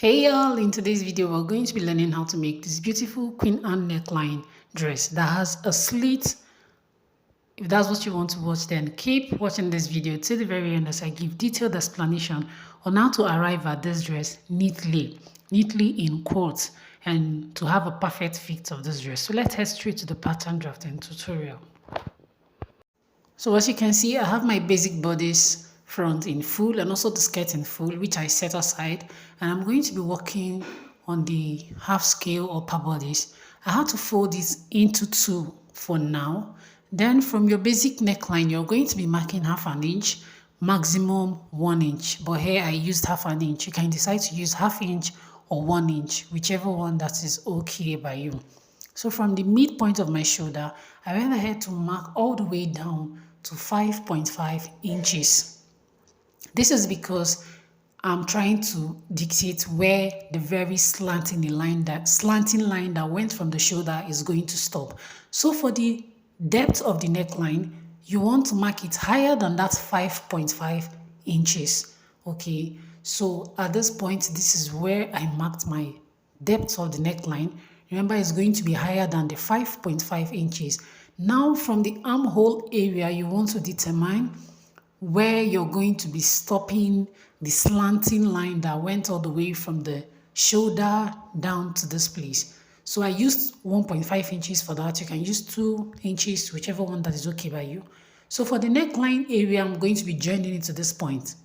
Hey y'all, in today's video we're going to be learning how to make this beautiful Queen Anne neckline dress that has a slit. If that's what you want to watch, then keep watching this video till the very end as I give detailed explanation on how to arrive at this dress neatly in quotes, and to have a perfect fit of this dress. So let's head straight to the pattern drafting tutorial. So as you can see, I have my basic bodice front in full and also the skirt in full, which I set aside, and I'm going to be working on the half scale upper bodice. I have to fold it into two for now. Then from your basic neckline, you're going to be marking half an inch, maximum 1 inch. But here I used half an inch. You can decide to use half inch or 1 inch, whichever one that is okay by you. So from the midpoint of my shoulder, I went ahead to mark all the way down to 5.5 inches. This is because I'm trying to dictate where the very slanting line that went from the shoulder is going to stop. So for the depth of the neckline, you want to mark it higher than that 5.5 inches. Okay, so at this point, this is where I marked my depth of the neckline. Remember, it's going to be higher than the 5.5 inches. Now, from the armhole area, you want to determine where you're going to be stopping the slanting line that went all the way from the shoulder down to this place. So I used 1.5 inches for that. You can use 2 inches, whichever one that is okay by you. So for the neckline area, I'm going to be joining it to this point.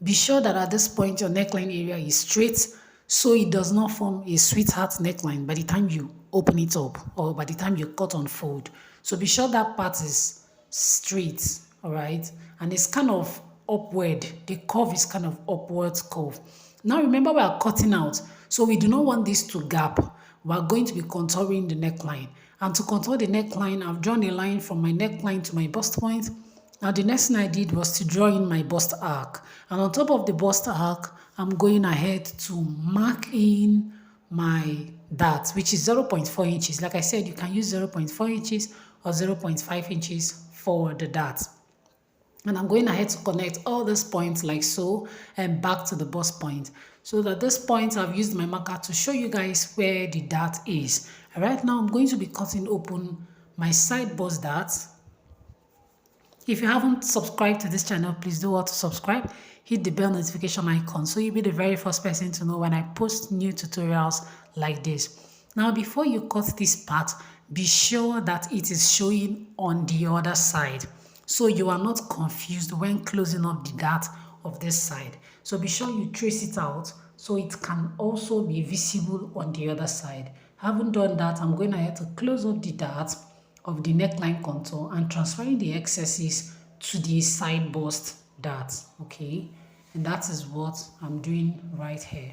Be sure that at this point, your neckline area is straight, so it does not form a sweetheart neckline by the time you open it up or by the time you cut on fold. So be sure that part is straight, all right? And it's kind of upward. The curve is kind of upward curve. Now remember, we are cutting out, so we do not want this to gap. We are going to be contouring the neckline. And to contour the neckline, I've drawn a line from my neckline to my bust point. Now the next thing I did was to draw in my bust arc, and on top of the bust arc, I'm going ahead to mark in my dart, which is 0.4 inches. Like I said, you can use 0.4 inches or 0.5 inches for the dart. And I'm going ahead to connect all these points like so and back to the bust point. So at this point, I've used my marker to show you guys where the dart is. And right now, I'm going to be cutting open my side bust dart. If you haven't subscribed to this channel, please do want to subscribe. Hit the bell notification icon so you'll be the very first person to know when I post new tutorials like this. Now, before you cut this part, be sure that it is showing on the other side, so you are not confused when closing up the dart of this side. So be sure you trace it out so it can also be visible on the other side. Having done that, I'm going ahead to close up the dart of the neckline contour and transferring the excesses to the side bust dart. Okay, and that is what I'm doing right here.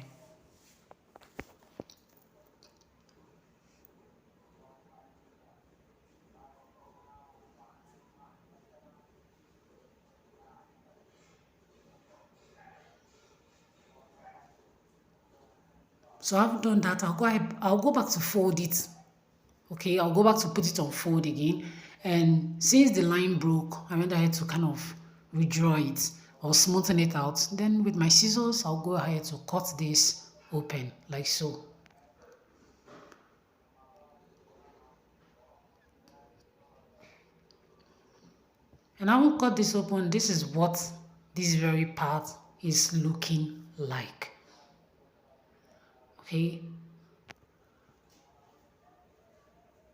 So I've done that. I'll go back to fold it. Okay, I'll go back to put it on fold again. And since the line broke, I went ahead to kind of redraw it or smoothen it out. Then with my scissors, I'll go ahead to cut this open like so. And I will cut this open. This is what this very part is looking like. Okay.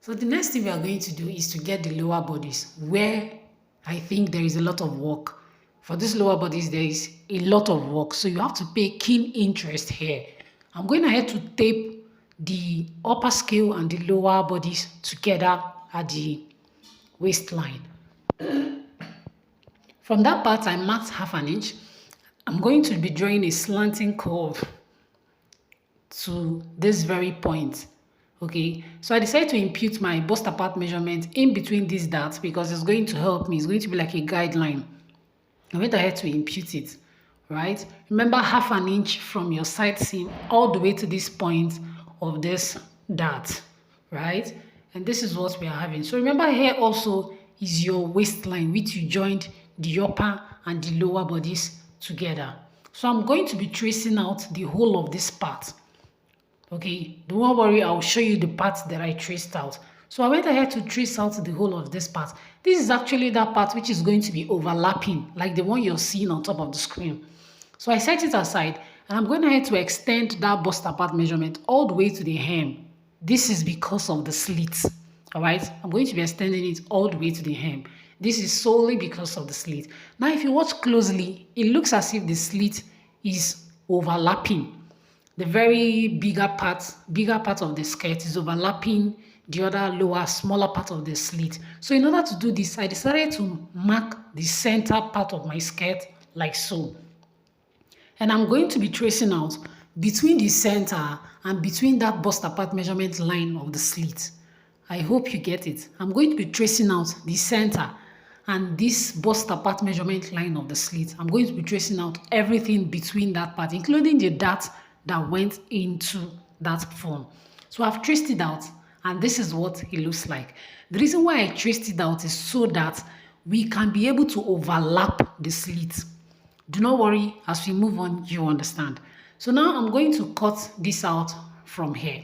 So the next thing we are going to do is to get the lower bodies, where I think there is a lot of work. For this lower bodies, there is a lot of work. So you have to pay keen interest here. I'm going ahead to tape the upper scale and the lower bodies together at the waistline. From that part, I marked half an inch. I'm going to be drawing a slanting curve to this very point. Okay, so I decided to impute my bust apart measurement in between these darts because it's going to help me. It's going to be like a guideline. I went ahead to impute it, right? Remember, half an inch from your side seam all the way to this point of this dart, right? And this is what we are having. So remember, here also is your waistline, which you joined the upper and the lower bodies together. So I'm going to be tracing out the whole of this part. Okay, don't worry, I'll show you the part that I traced out. So I went ahead to trace out the whole of this part. This is actually that part which is going to be overlapping, like the one you're seeing on top of the screen. So I set it aside and I'm going ahead to extend that bust apart measurement all the way to the hem. This is because of the slit. All right, I'm going to be extending it all the way to the hem. This is solely because of the slit. Now, if you watch closely, it looks as if the slit is overlapping. The very bigger part of the skirt is overlapping the other lower, smaller part of the slit. So in order to do this, I decided to mark the center part of my skirt like so. And I'm going to be tracing out between the center and between that bust apart measurement line of the slit. I hope you get it. I'm going to be tracing out the center and this bust apart measurement line of the slit. I'm going to be tracing out everything between that part, including the dart that went into that form. So I've traced it out and this is what it looks like. The reason why I traced it out is so that we can be able to overlap the slit. Do not worry, as we move on, you understand. So now I'm going to cut this out from here.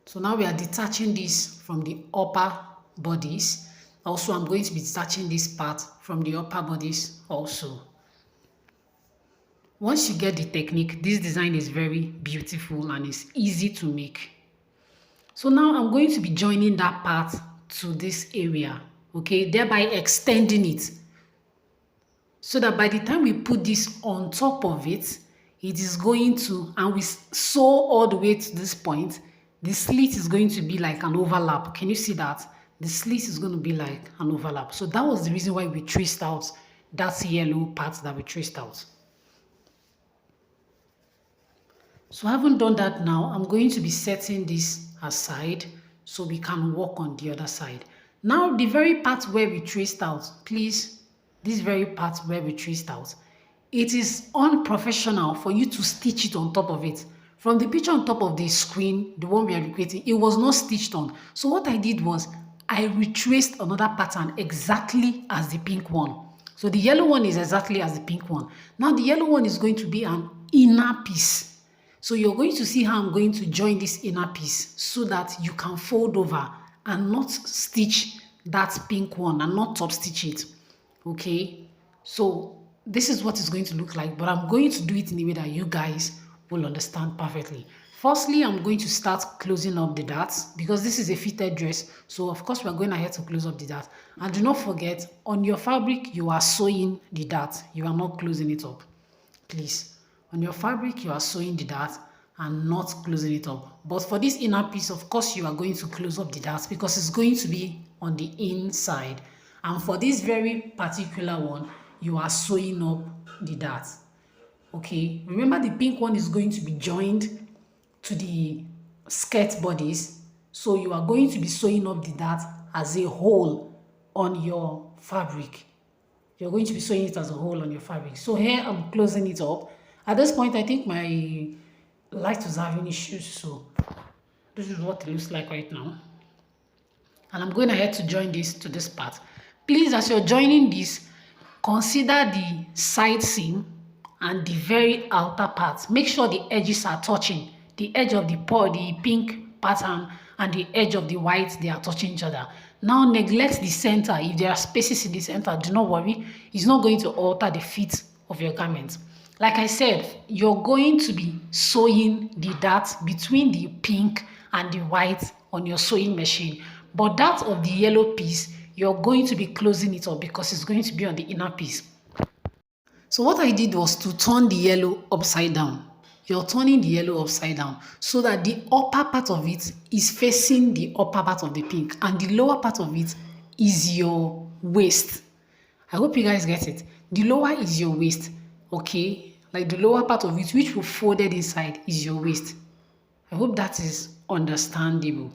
So now we are detaching this from the upper bodice. Also, I'm going to be detaching this part from the upper bodice also. Once you get the technique, this design is very beautiful and it's easy to make. So now I'm going to be joining that part to this area, okay, thereby extending it so that by the time we put this on top of it, it is going to, and we sew all the way to this point, the slit is going to be like an overlap. Can you see that? The slit is going to be like an overlap. So that was the reason why we traced out that yellow part that we traced out. So having done that now, I'm going to be setting this aside so we can work on the other side. Now, the very part where we traced out, please, this very part where we traced out, it is unprofessional for you to stitch it on top of it. From the picture on top of the screen, the one we are recreating, it was not stitched on. So what I did was I retraced another pattern exactly as the pink one. So the yellow one is exactly as the pink one. Now the yellow one is going to be an inner piece. So you're going to see how I'm going to join this inner piece so that you can fold over and not stitch that pink one and not top stitch it. Okay, so this is what it's going to look like, but I'm going to do it in a way that you guys will understand perfectly. Firstly, I'm going to start closing up the darts because this is a fitted dress. So of course we're going ahead to close up the dart. And do not forget, on your fabric, you are sewing the dart. You are not closing it up, please. On your fabric, you are sewing the dart and not closing it up. But for this inner piece, of course, you are going to close up the dart because it's going to be on the inside. And for this very particular one, you are sewing up the dart. Okay, remember the pink one is going to be joined to the skirt bodice. So you are going to be sewing up the dart as a whole on your fabric. You're going to be sewing it as a whole on your fabric. So here I'm closing it up. At this point, I think my light was having issues, so this is what it looks like right now. And I'm going ahead to join this to this part. Please, as you're joining this, consider the side seam and the very outer part. Make sure the edges are touching. The edge of the pink pattern and the edge of the white, they are touching each other. Now neglect the center. If there are spaces in the center, do not worry. It's not going to alter the fit of your garment. Like I said, you're going to be sewing the dart between the pink and the white on your sewing machine. But that of the yellow piece, you're going to be closing it up because it's going to be on the inner piece. So what I did was to turn the yellow upside down. You're turning the yellow upside down so that the upper part of it is facing the upper part of the pink and the lower part of it is your waist. I hope you guys get it. The lower is your waist, okay? Like the lower part of it, which will folded inside, is your waist. I hope that is understandable.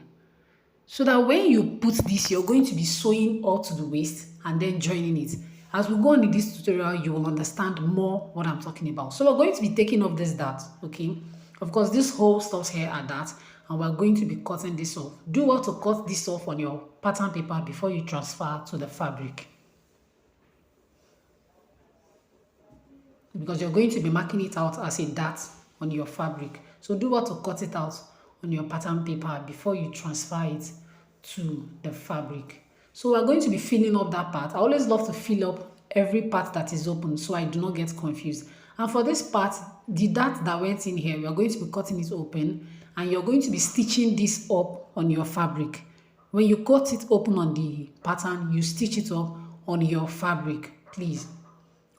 So that when you put this, you're going to be sewing all to the waist and then joining it. As we go on in this tutorial, you will understand more what I'm talking about. So we're going to be taking off this dart, okay? Of course, this whole stops here at that. and we're going to be cutting this off. Do well to cut this off on your pattern paper before you transfer to the fabric, because you're going to be marking it out as a dot on your fabric. So do well to cut it out on your pattern paper before you transfer it to the fabric. So we're going to be filling up that part. I always love to fill up every part that is open so I do not get confused. And for this part, the dart that went in here, we are going to be cutting it open, and you're going to be stitching this up on your fabric. When you cut it open on the pattern, you stitch it up on your fabric, please.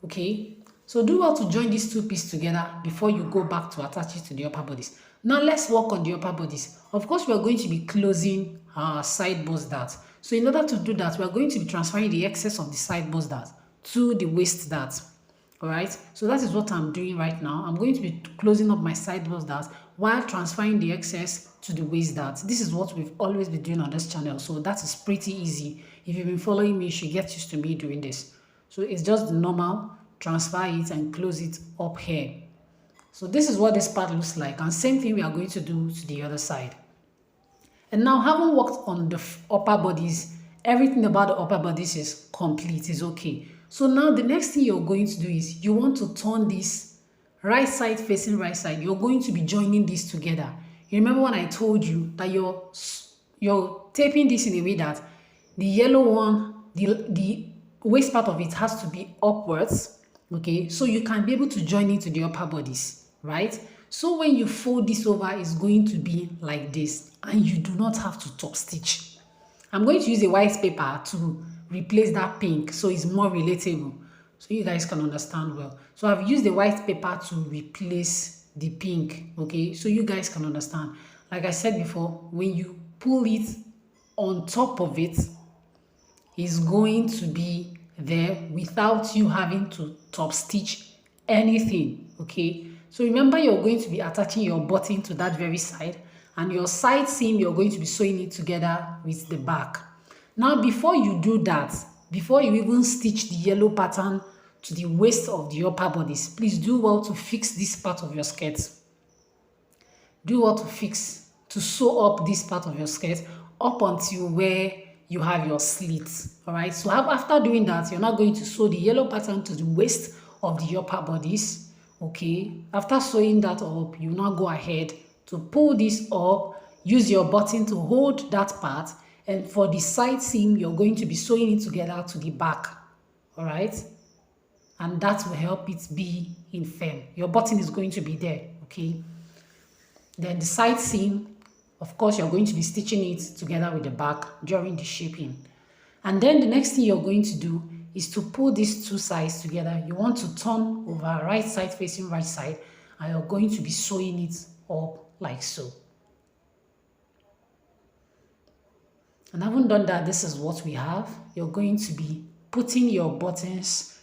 Okay, so do well to join these two pieces together before you go back to attach it to the upper bodice. Now let's work on the upper bodice. Of course, we are going to be closing our side bust dart. So in order to do that, we are going to be transferring the excess of the side bust dart to the waist dart. All right, so that is what I'm doing right now. I'm going to be closing up my side bust dart while transferring the excess to the waist dart. This is what we've always been doing on this channel, so that is pretty easy. If you've been following me, you should get used to me doing this. So it's just the normal, transfer it and close it up here. So this is what this part looks like, and same thing we are going to do to the other side. And now, having worked on the upper bodies, everything about the upper bodies is complete, is okay. So now the next thing you're going to do is you want to turn this right side facing right side. You're going to be joining these together. You remember when I told you that you're taping this in a way that the yellow one, the waist part of it has to be upwards, okay? So you can be able to join it to the upper bodies, right? So when you fold this over, it's going to be like this, and you do not have to top stitch. I'm going to use a white paper to replace that pink so it's more relatable, so you guys can understand well. So I've used the white paper to replace the pink, okay, so you guys can understand. Like I said before, when you pull it on top of it, it's going to be there without you having to top stitch anything, okay? So remember, you're going to be attaching your button to that very side, and your side seam, you're going to be sewing it together with the back. Now, before you do that, before you even stitch the yellow pattern to the waist of the upper bodice, please do well to fix this part of your skirt. Do well to sew up this part of your skirt up until where you have your slits. All right, so after doing that, you're now going to sew the yellow pattern to the waist of the upper bodice. Okay, after sewing that up, you now go ahead to pull this up, use your button to hold that part, and for the side seam, you're going to be sewing it together to the back. All right, and that will help it be in firm. Your button is going to be there, okay? Then the side seam, of course, you're going to be stitching it together with the back during the shaping. And then the next thing you're going to do is to pull these two sides together. You want to turn over right side facing right side, and you're going to be sewing it up like so. And having done that, this is what we have. You're going to be putting your buttons,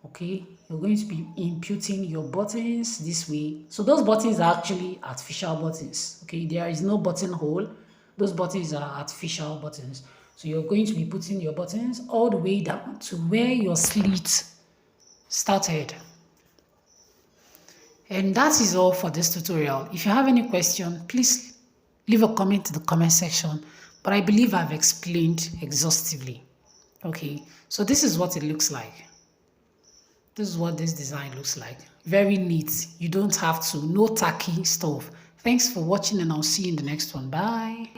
okay? You're going to be imputing your buttons this way. So those buttons are actually artificial buttons, okay? There is no buttonhole. Those buttons are artificial buttons. So you're going to be putting your buttons all the way down to where your slit started. And that is all for this tutorial. If you have any question, please leave a comment in the comment section. But I believe I've explained exhaustively. Okay, so this is what it looks like. This is what this design looks like. Very neat. You don't have to, no tacky stuff. Thanks for watching, and I'll see you in the next one. Bye.